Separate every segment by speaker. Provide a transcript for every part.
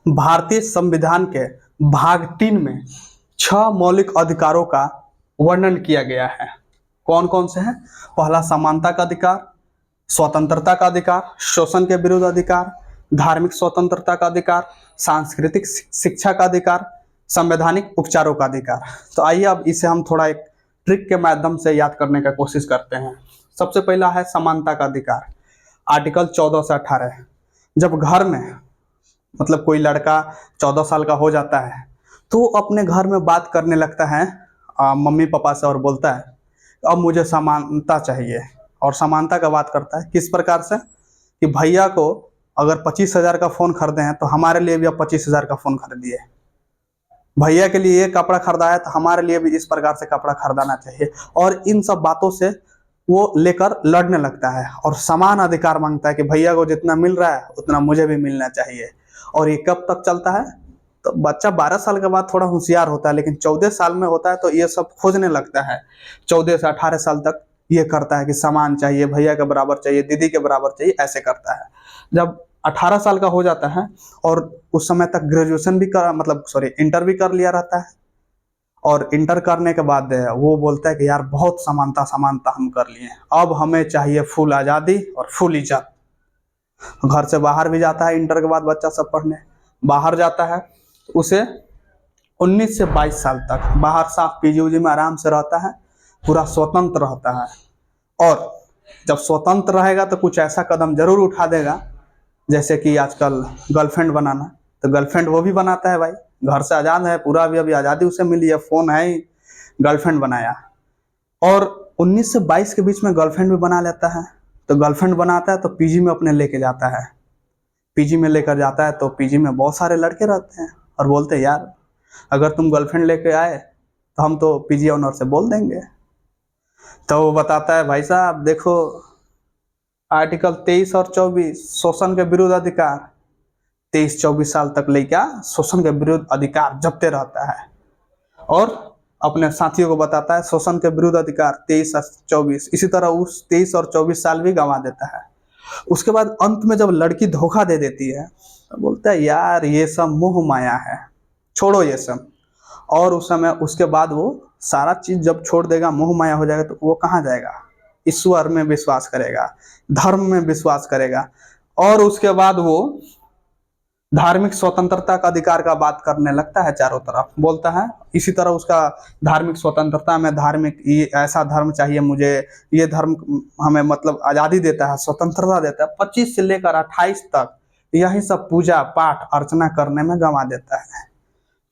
Speaker 1: भारतीय संविधान के भाग 3 में 6 मौलिक अधिकारों का वर्णन किया गया है। कौन कौन से हैं? पहला समानता का अधिकार, स्वतंत्रता का अधिकार, शोषण के विरुद्ध अधिकार, धार्मिक स्वतंत्रता का अधिकार, सांस्कृतिक शिक्षा का अधिकार, संवैधानिक उपचारों का अधिकार। तो आइए अब इसे हम थोड़ा एक ट्रिक के माध्यम से याद करने का कोशिश करते हैं। सबसे पहला है समानता का अधिकार, आर्टिकल 14 से 18। जब घर में मतलब कोई लड़का 14 साल का हो जाता है तो वो अपने घर में बात करने लगता है मम्मी पापा से और बोलता है अब मुझे समानता चाहिए। और समानता का बात करता है किस प्रकार से कि भैया को अगर 25,000 का फ़ोन खरीदे हैं तो हमारे लिए भी अब 25,000 का फ़ोन खरीदिए। भैया के लिए ये कपड़ा खरीदा है तो हमारे लिए भी इस प्रकार से कपड़ा खरीदाना चाहिए। और इन सब बातों से वो लेकर लड़ने लगता है और समान अधिकार मांगता है कि भैया को जितना मिल रहा है उतना मुझे भी मिलना चाहिए। और ये कब तक चलता है? तो बच्चा 12 साल के बाद थोड़ा होशियार होता है, लेकिन 14 साल में होता है तो ये सब खोजने लगता है। 14 से 18 साल तक ये करता है कि समान चाहिए, भैया के बराबर चाहिए, दीदी के बराबर चाहिए, ऐसे करता है। जब 18 साल का हो जाता है और उस समय तक ग्रेजुएशन भी कर इंटर भी कर लिया रहता है। और इंटर करने के बाद वो बोलता है कि यार बहुत समानता हम कर लिए, अब हमें चाहिए फुल आज़ादी और फुल इज्जत। घर से बाहर भी जाता है इंटर के बाद बच्चा सब पढ़ने बाहर जाता है। उसे 19 से 22 साल तक बाहर साफ पीजी उजी में आराम से रहता है, पूरा स्वतंत्र रहता है। और जब स्वतंत्र रहेगा तो कुछ ऐसा कदम जरूर उठा देगा, जैसे कि आजकल गर्लफ्रेंड बनाना, तो गर्लफ्रेंड वो भी बनाता है भाई। घर से आज़ाद है पूरा, अभी आज़ादी उसे मिली है, फ़ोन है ही, गर्लफ्रेंड बनाया। और 19 से 22 के बीच में गर्लफ्रेंड भी बना लेता है। तो गर्लफ्रेंड बनाता है तो पीजी में अपने लेके जाता है। पीजी में लेकर जाता है तो पीजी में बहुत सारे लड़के रहते हैं और बोलते हैं यार अगर तुम गर्लफ्रेंड लेके आए तो हम तो पीजी ऑनर से बोल देंगे। तो वो बताता है भाई साहब देखो आर्टिकल 23 और 24 शोषण के विरुद्ध अधिकार, 23-24 साल तक लड़का शोषण के विरुद्ध अधिकार जपते रहता है। और अपने साथियों को बताता है शोषण के विरुद्ध अधिकार 23 और 24, इसी तरह उस 23 और 24 साल भी गंवा देता है। उसके बाद अंत में जब लड़की धोखा दे देती है तो बोलता है यार ये सब मोह माया है, छोड़ो ये सब। और उस समय उसके बाद वो सारा चीज जब छोड़ देगा, मोह माया हो जाएगा, तो वो कहाँ जाएगा? ईश्वर में विश्वास करेगा, धर्म में विश्वास करेगा। और उसके बाद वो धार्मिक स्वतंत्रता का अधिकार का बात करने लगता है, चारों तरफ बोलता है। इसी तरह उसका धार्मिक स्वतंत्रता में धार्मिक ये ऐसा धर्म चाहिए मुझे, ये धर्म हमें मतलब आज़ादी देता है, स्वतंत्रता देता है। 25 से लेकर 28 तक यही सब पूजा पाठ अर्चना करने में गंवा देता है।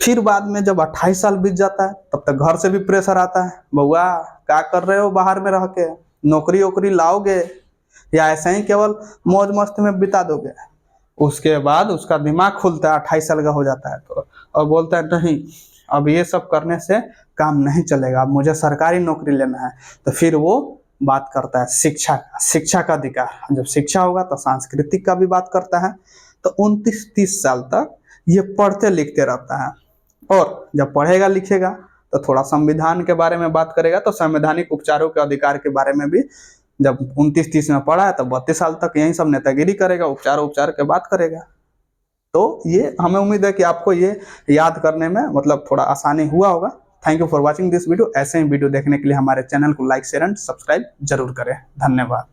Speaker 1: फिर बाद में जब 28 साल बीत जाता है तब तक घर से भी प्रेशर आता है, बउआ क्या कर रहे हो बाहर में रह के, नौकरी वोकरी लाओगे या ऐसे ही केवल मौज मस्ती में बिता दोगे? उसके बाद उसका दिमाग खुलता है, 28 साल का हो जाता है तो, और बोलता है नहीं अब ये सब करने से काम नहीं चलेगा, अब मुझे सरकारी नौकरी लेना है। तो फिर वो बात करता है शिक्षा का अधिकार। जब शिक्षा होगा तो सांस्कृतिक का भी बात करता है। तो 29-30 साल तक ये पढ़ते लिखते रहता है। और जब पढ़ेगा लिखेगा तो थोड़ा संविधान के बारे में बात करेगा, तो संवैधानिक उपचारों के अधिकार के बारे में भी जब 29-30 में पढ़ा है तो 32 साल तक यही सब नेतागिरी करेगा, उपचार के बात करेगा। तो ये हमें उम्मीद है कि आपको ये याद करने में मतलब थोड़ा आसानी हुआ होगा। Thank you for watching this video. ऐसे ही वीडियो देखने के लिए हमारे चैनल को लाइक शेयर एंड सब्सक्राइब जरूर करें। धन्यवाद।